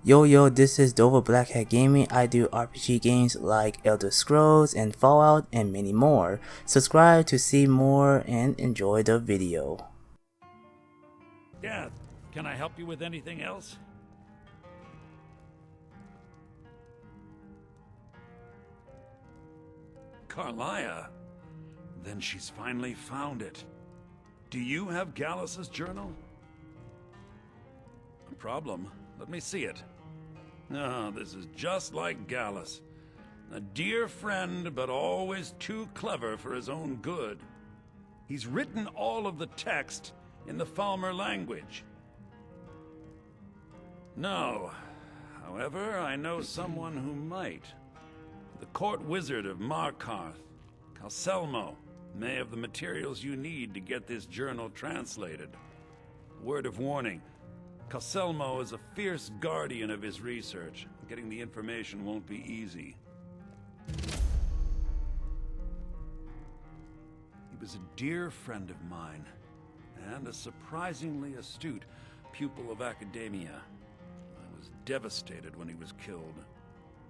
Yo, this is Dova Blackhat Gaming. I do RPG games like Elder Scrolls and Fallout and many more. Subscribe to see more and enjoy the video. Yeah, can I help you with anything else? Carlia? Then she's finally found it. Do you have Gallus's journal? A problem? Let me see it. Oh, this is just like Gallus. A dear friend, but always too clever for his own good. He's written all of the text in the Falmer language. No. However, I know someone who might. The court wizard of Markarth, Calcelmo, may have the materials you need to get this journal translated. Word of warning. Calcelmo is a fierce guardian of his research. Getting the information won't be easy. He was a dear friend of mine, and a surprisingly astute pupil of academia. I was devastated when he was killed.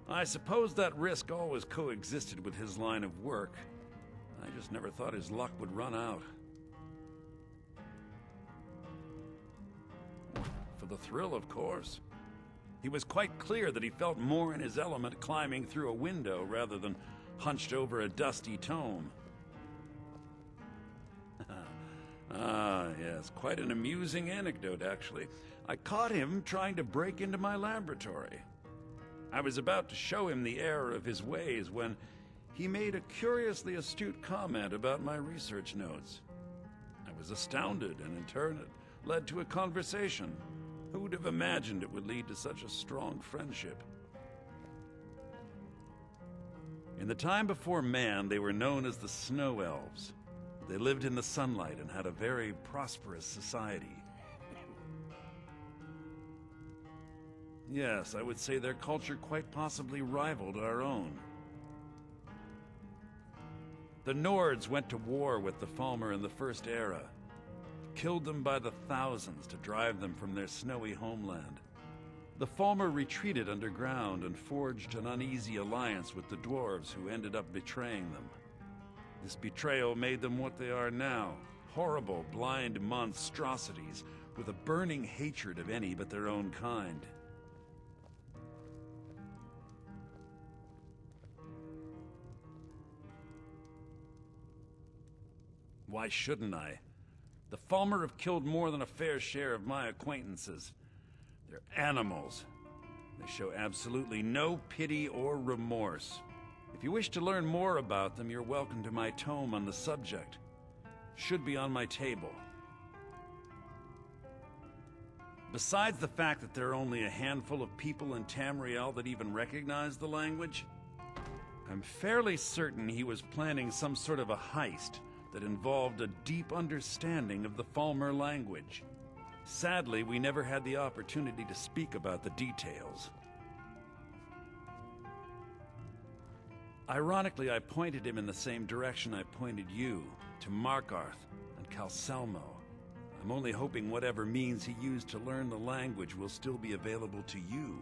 I suppose that risk always coexisted with his line of work. I just never thought his luck would run out. For the thrill, of course. He was quite clear that he felt more in his element climbing through a window rather than hunched over a dusty tome. Yes, quite an amusing anecdote, actually. I caught him trying to break into my laboratory. I was about to show him the error of his ways when he made a curiously astute comment about my research notes. I was astounded, and in turn it led to a conversation. Who would have imagined it would lead to such a strong friendship? In the time before man, they were known as the Snow Elves. They lived in the sunlight and had a very prosperous society. Yes, I would say their culture quite possibly rivaled our own. The Nords went to war with the Falmer in the First Era, killed them by the thousands to drive them from their snowy homeland. The Falmer retreated underground and forged an uneasy alliance with the dwarves, who ended up betraying them. This betrayal made them what they are now, horrible, blind monstrosities with a burning hatred of any but their own kind. Why shouldn't I? The Falmer have killed more than a fair share of my acquaintances. They're animals. They show absolutely no pity or remorse. If you wish to learn more about them, you're welcome to my tome on the subject. Should be on my table. Besides the fact that there are only a handful of people in Tamriel that even recognize the language, I'm fairly certain he was planning some sort of a heist that involved a deep understanding of the Falmer language. Sadly, we never had the opportunity to speak about the details. Ironically, I pointed him in the same direction I pointed you, to Markarth and Calcelmo. I'm only hoping whatever means he used to learn the language will still be available to you.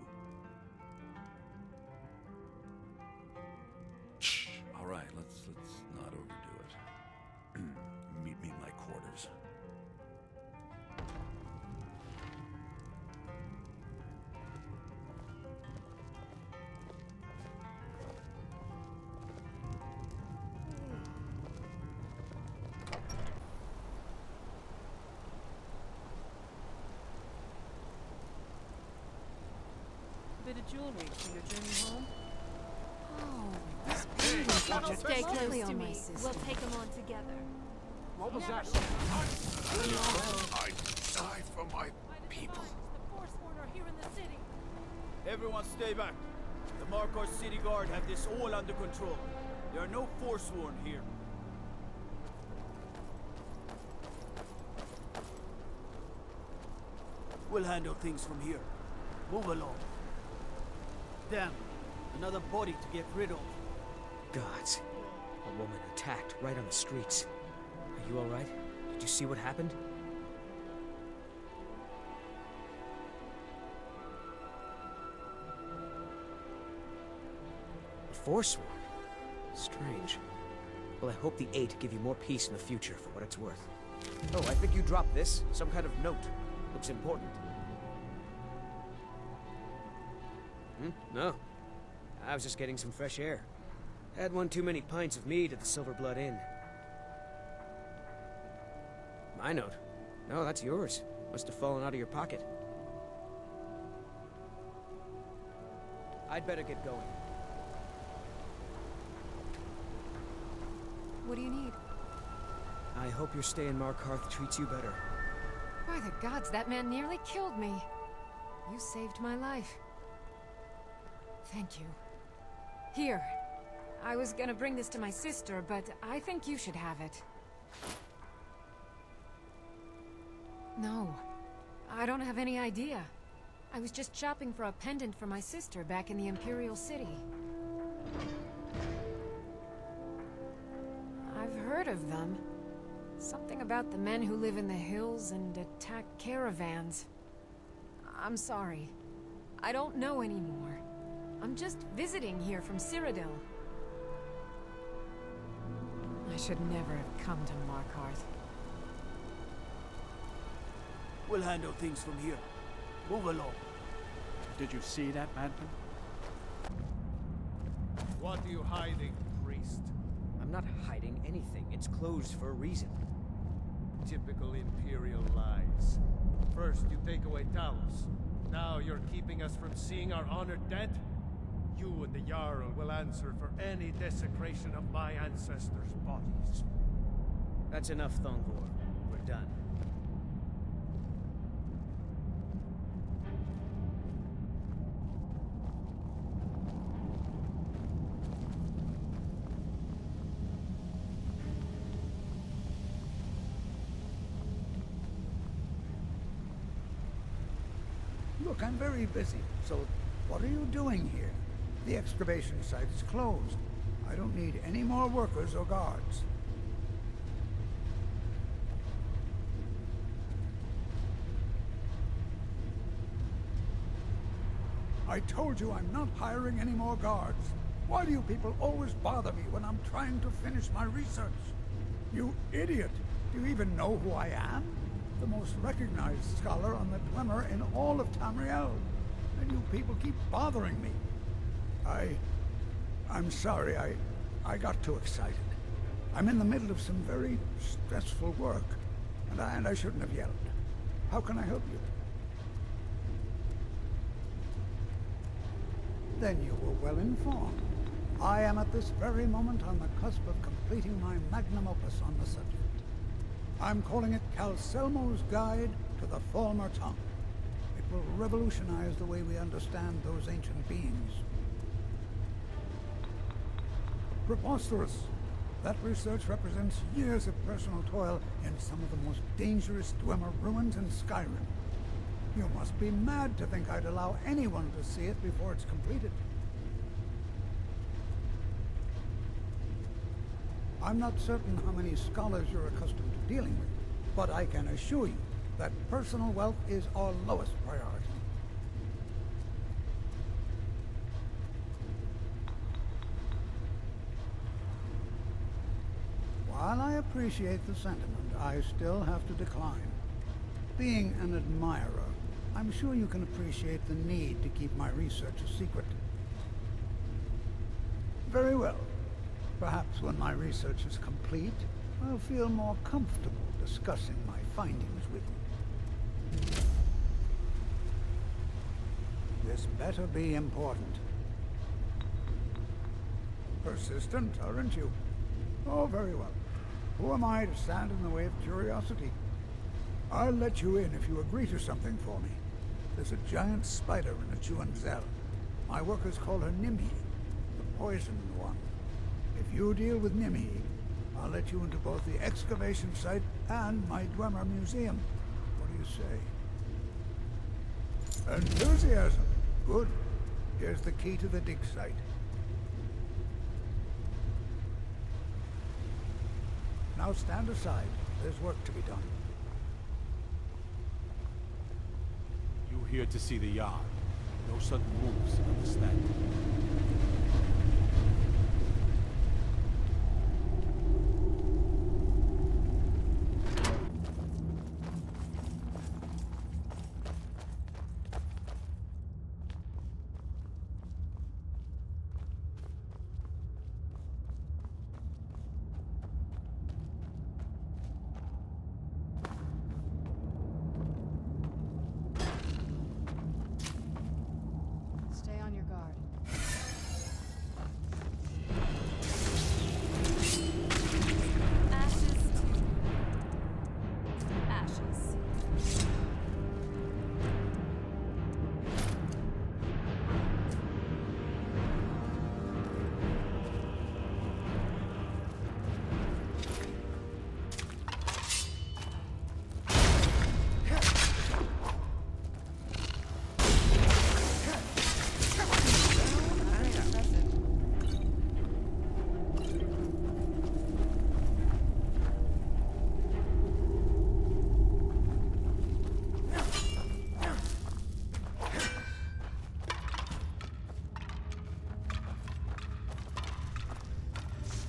Shh. All right, let's not overdo it. Meet me in my quarters. Bit of jewelry for your journey home? Oh, this painting project Stay is close lovely to on my me. system. We'll take them on together. What was that? I die for my people. The Forsworn are here in the city. Everyone stay back. The Markarth City Guard have this all under control. There are no Forsworn here. We'll handle things from here. Move along. Damn, another body to get rid of. Gods. A woman attacked right on the streets. Are you alright? Did you see what happened? Forsworn? Strange. Well, I hope the Eight give you more peace in the future for what it's worth. Oh, I think you dropped this. Some kind of note. Looks important. No. I was just getting some fresh air. Had one too many pints of mead at the Silver Blood Inn. My note? No, that's yours. Must have fallen out of your pocket. I'd better get going. What do you need? I hope your stay in Markarth treats you better. By the gods, that man nearly killed me. You saved my life. Thank you. Here. I was gonna bring this to my sister, but I think you should have it. No. I don't have any idea. I was just shopping for a pendant for my sister back in the Imperial City. I've heard of them. Something about the men who live in the hills and attack caravans. I'm sorry. I don't know anymore. I'm just visiting here from Cyrodiil. I should never have come to Markarth. We'll handle things from here. Move along. Did you see that madman? What are you hiding, priest? I'm not hiding anything. It's closed for a reason. Typical Imperial lies. First you take away Talos. Now you're keeping us from seeing our honored dead? You and the Jarl will answer for any desecration of my ancestors' bodies. That's enough, Thongvor. We're done. Look, I'm very busy, so what are you doing here? The excavation site is closed. I don't need any more workers or guards. I told you I'm not hiring any more guards. Why do you people always bother me when I'm trying to finish my research? You idiot! Do you even know who I am? The most recognized scholar on the Dwemer in all of Tamriel. And you people keep bothering me. I'm sorry, I got too excited. I'm in the middle of some very stressful work, and I shouldn't have yelled. How can I help you? Then you were well informed. I am at this very moment on the cusp of completing my magnum opus on the subject. I'm calling it Calcelmo's Guide to the Falmer Tongue. It will revolutionize the way we understand those ancient beings. Preposterous! That research represents years of personal toil in some of the most dangerous Dwemer ruins in Skyrim. You must be mad to think I'd allow anyone to see it before it's completed. I'm not certain how many scholars you're accustomed to dealing with, but I can assure you that personal wealth is our lowest priority. While I appreciate the sentiment, I still have to decline. Being an admirer, I'm sure you can appreciate the need to keep my research a secret. Very well. Perhaps when my research is complete, I'll feel more comfortable discussing my findings with you. This better be important. Persistent, aren't you? Oh, very well. Who am I to stand in the way of curiosity? I'll let you in if you agree to something for me. There's a giant spider in a Chuanzel. My workers call her Nimhi, the poisoned one. If you deal with Nimhi, I'll let you into both the excavation site and my Dwemer museum. What do you say? Enthusiasm. Good. Here's the key to the dig site. Now stand aside. There's work to be done. You here to see the yard. No sudden moves, understand?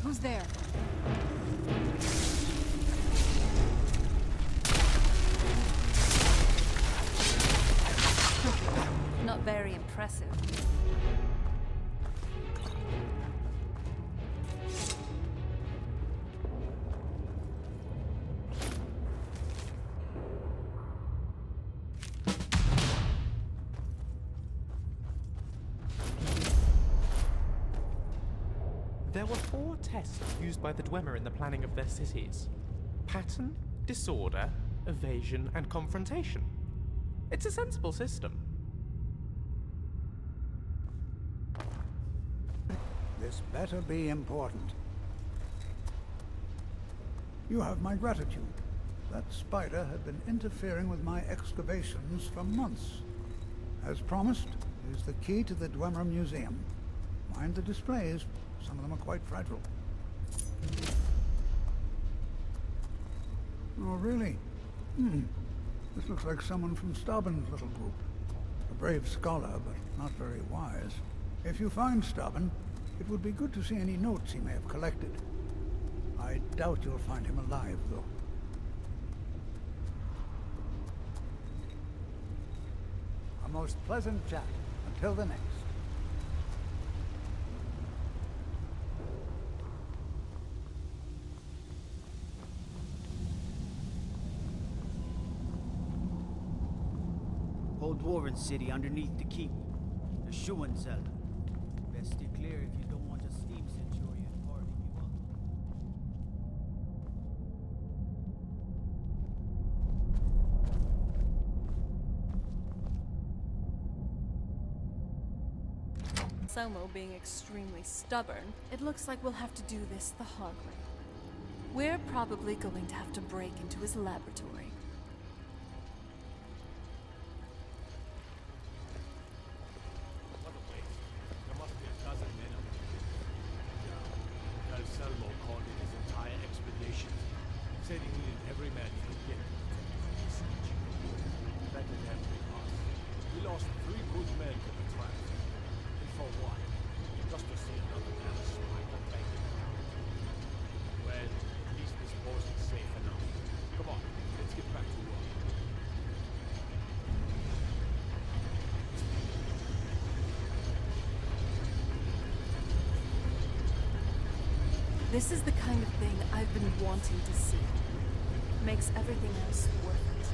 Who's there? Not very impressive. There were 4 tests used by the Dwemer in the planning of their cities. Pattern, disorder, evasion, and confrontation. It's a sensible system. This better be important. You have my gratitude. That spider had been interfering with my excavations for months. As promised, here's the key to the Dwemer Museum. Mind the displays. Some of them are quite fragile. Oh, really? This looks like someone from Stauben's little group. A brave scholar, but not very wise. If you find Stauben, it would be good to see any notes he may have collected. I doubt you'll find him alive, though. A most pleasant chat. Until the next. Whole dwarven city underneath the keep. The Schuenzell. Best steer clear if you don't want a steam centurion parting you up. Somo being extremely stubborn, it looks like we'll have to do this the hard way. We're probably going to have to break into his laboratory. What a waste. There must be a dozen men up there. Selmo called it his entire expedition. Said he needed every man he could get to protect the siege. That didn't have to be us. We lost 3 good men to the trap. And for what? Just to see another man swipe a bank account. Well, at least this post is safe enough. Come on, let's get back to work. This is the kind of thing I've been wanting to see. Makes everything else worth it.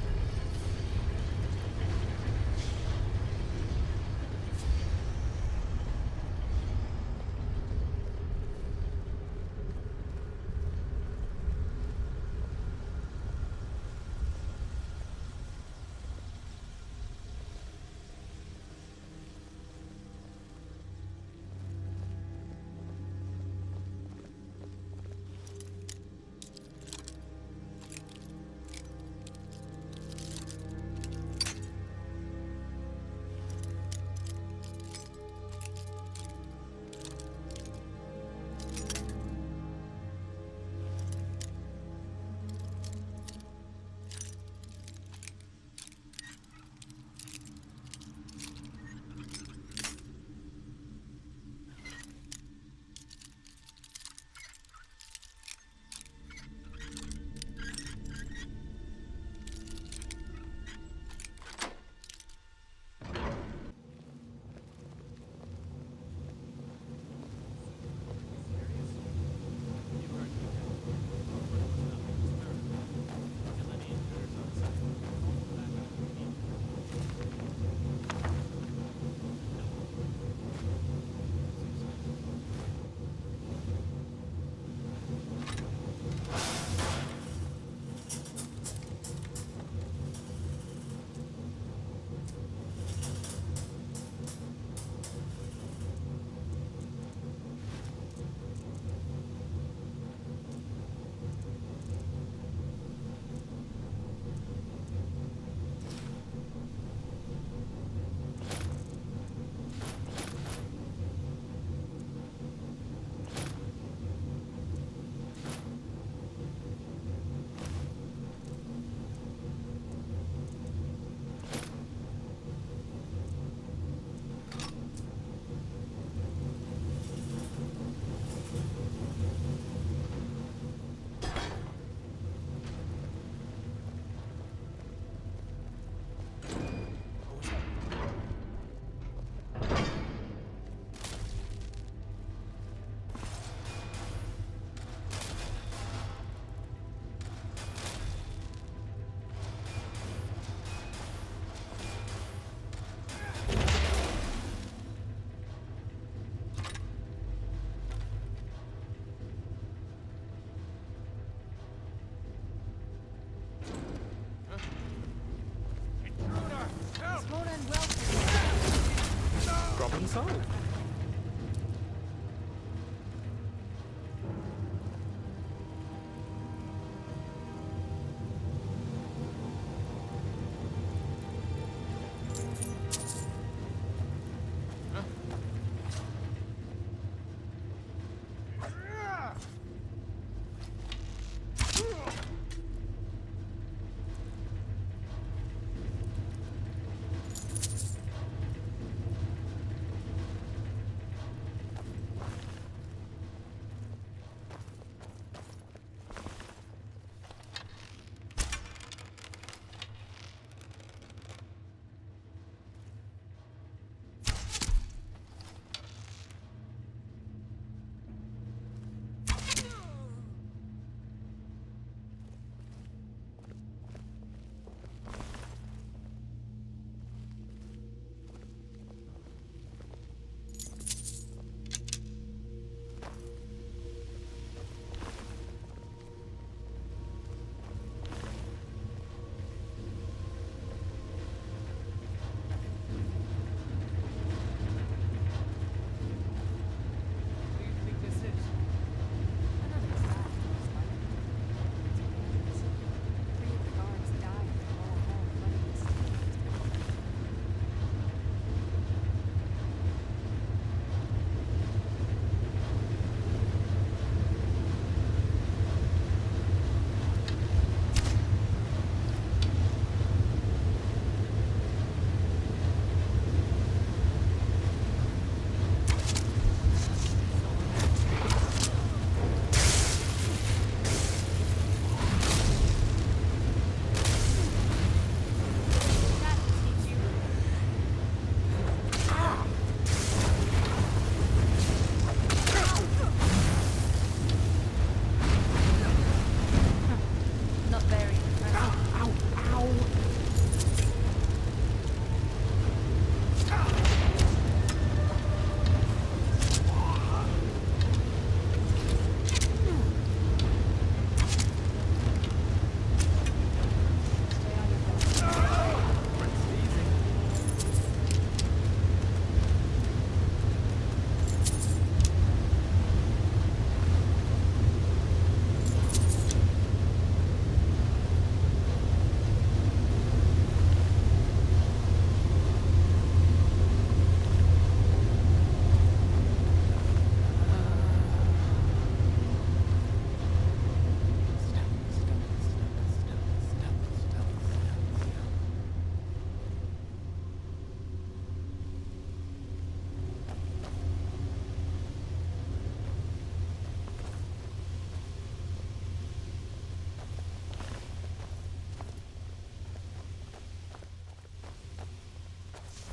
Problem solved.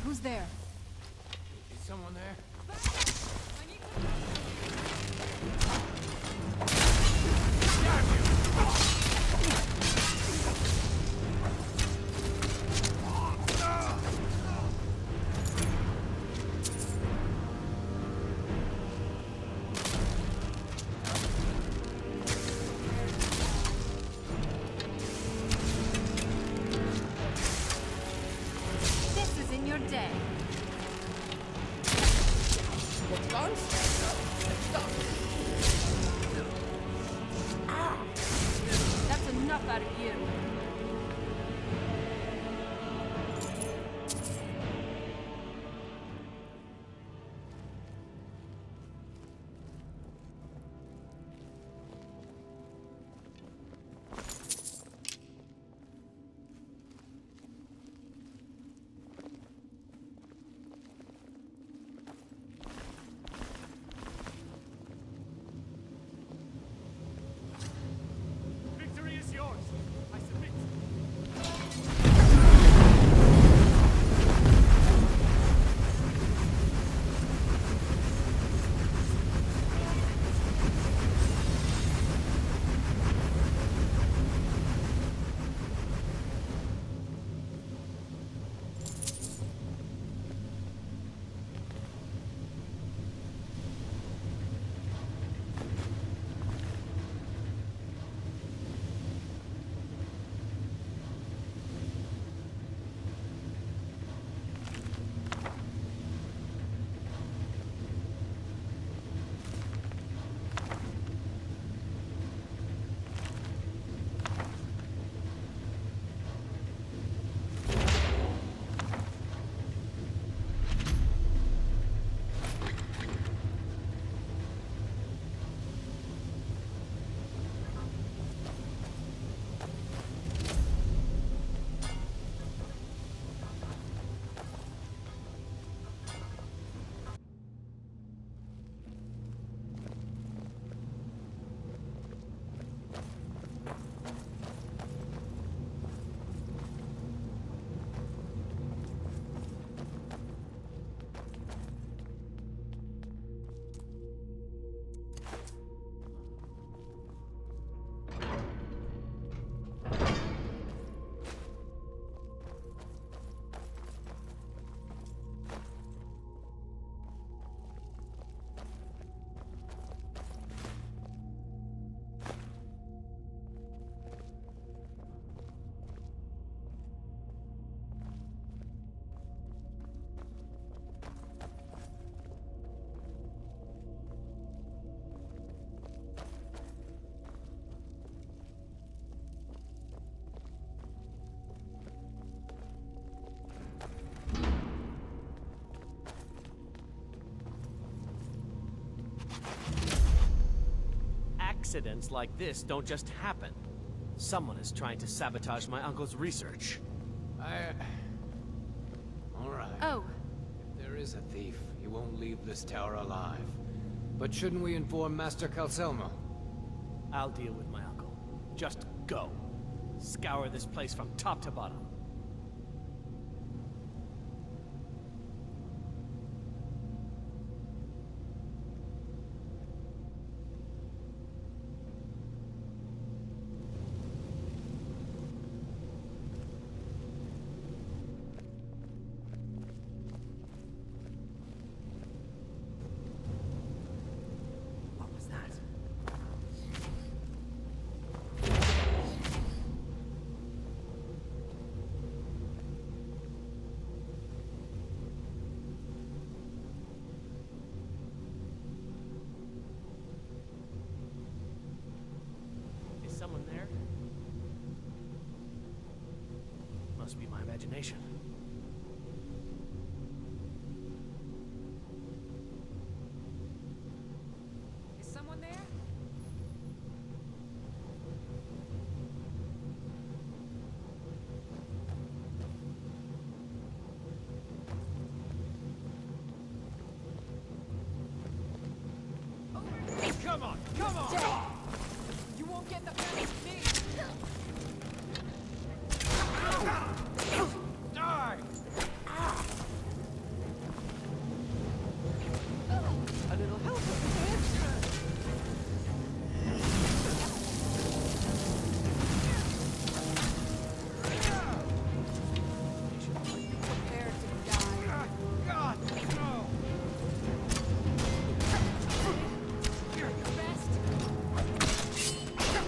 Who's there? Is someone there? This is in your day. That's enough out of you. Victory is yours. I submit. Accidents like this don't just happen. Someone is trying to sabotage my uncle's research. Alright. Oh, If there is a thief, he won't leave this tower alive. But shouldn't we inform Master Calcelmo? I'll deal with my uncle. Just go. Scour this place from top to bottom. what was that? Is someone there? Must be my imagination. Is someone there? Come on! Come on! You won't get the best of me! Die! A little help over here. Prepare to die. God, no! You're your best. What have you got?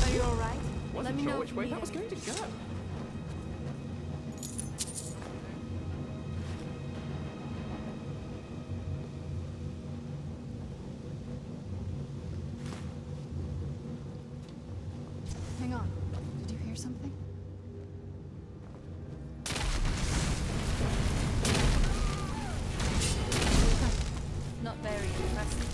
Are you alright? Let Wasn't me sure know which if you way need that was going anything. to go. Hang on. Did you hear something? Not very impressive.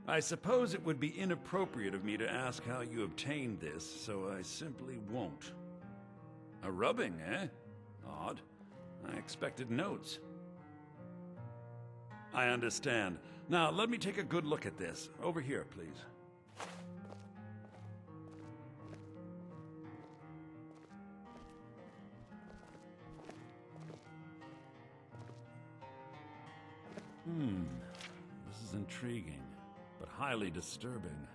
I suppose it would be inappropriate of me to ask how you obtained this, so I simply won't. A rubbing, eh? Odd. I expected notes. I understand. Now, let me take a good look at this. Over here, please. This is intriguing, but highly disturbing.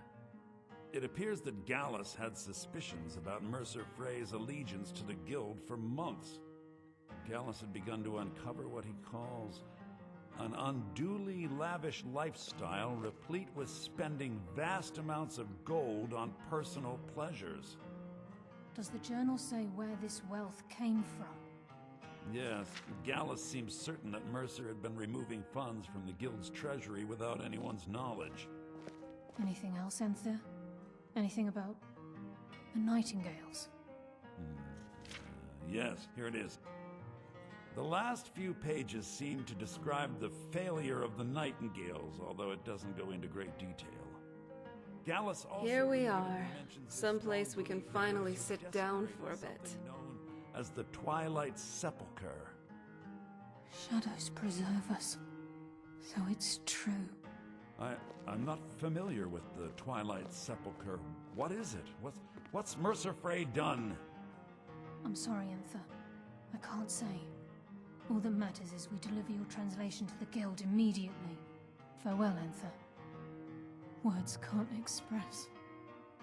It appears that Gallus had suspicions about Mercer Frey's allegiance to the Guild for months. Gallus had begun to uncover what he calls an unduly lavish lifestyle replete with spending vast amounts of gold on personal pleasures. Does the journal say where this wealth came from? Yes, Gallus seems certain that Mercer had been removing funds from the guild's treasury without anyone's knowledge. Anything else, Enther? Anything about the Nightingales? Yes, here it is. The last few pages seem to describe the failure of the Nightingales, although it doesn't go into great detail. Gallus also Here we are, mentions this someplace we can strong finally belief sit that down desecrated for a bit. something known as the Twilight Sepulchre. Shadows preserve us. So it's true. I'm not familiar with the Twilight Sepulchre. What is it? What's Mercer Frey done? I'm sorry, Enther. I can't say. All that matters is we deliver your translation to the guild immediately. Farewell, Enther. Words can't express.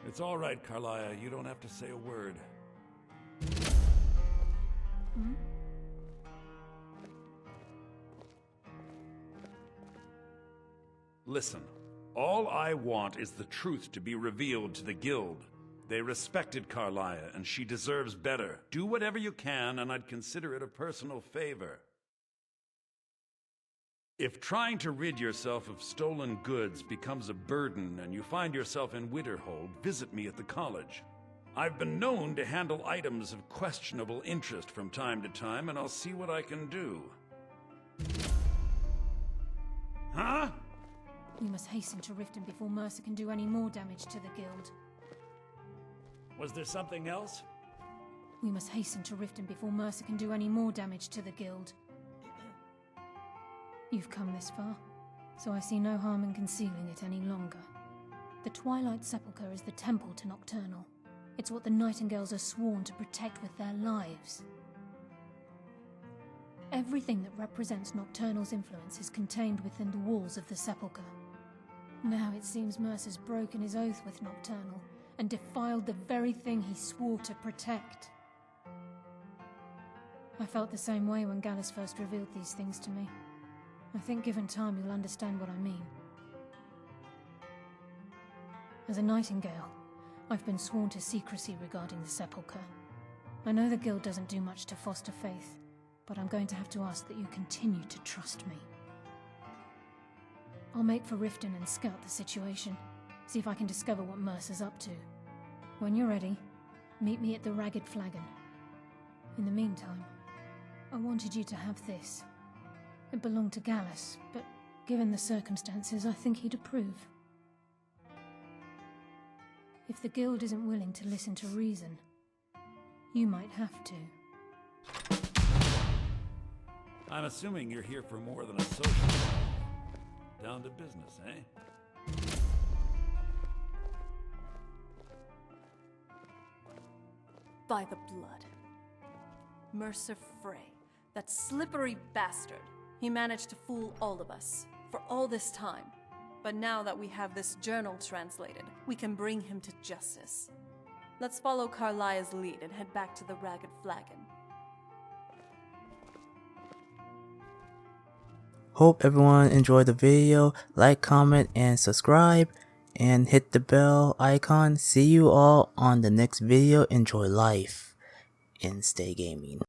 It's all right, Carlia. You don't have to say a word. Hmm? Listen, all I want is the truth to be revealed to the guild. They respected Carlia, and she deserves better. Do whatever you can, and I'd consider it a personal favor. If trying to rid yourself of stolen goods becomes a burden and you find yourself in Winterhold, visit me at the college. I've been known to handle items of questionable interest from time to time, and I'll see what I can do. Huh? We must hasten to Riften before Mercer can do any more damage to the guild. Was there something else? We must hasten to Riften before Mercer can do any more damage to the guild. You've come this far, so I see no harm in concealing it any longer. The Twilight Sepulchre is the temple to Nocturnal. It's what the Nightingales are sworn to protect with their lives. Everything that represents Nocturnal's influence is contained within the walls of the Sepulchre. Now it seems Mercer's broken his oath with Nocturnal and defiled the very thing he swore to protect. I felt the same way when Gallus first revealed these things to me. I think given time you'll understand what I mean. As a Nightingale, I've been sworn to secrecy regarding the Sepulchre. I know the guild doesn't do much to foster faith, but I'm going to have to ask that you continue to trust me. I'll make for Riften and scout the situation, see if I can discover what Mercer's up to. When you're ready, meet me at the Ragged Flagon. In the meantime, I wanted you to have this. It belonged to Gallus, but given the circumstances, I think he'd approve. If the guild isn't willing to listen to reason, you might have to. I'm assuming you're here for more than a social call. Down to business, eh? By the blood. Mercer Frey, that slippery bastard. He managed to fool all of us, for all this time. But now that we have this journal translated, we can bring him to justice. Let's follow Carlia's lead and head back to the Ragged Flagon. Hope everyone enjoyed the video. Like, comment, and subscribe. And hit the bell icon. See you all on the next video. Enjoy life and stay gaming.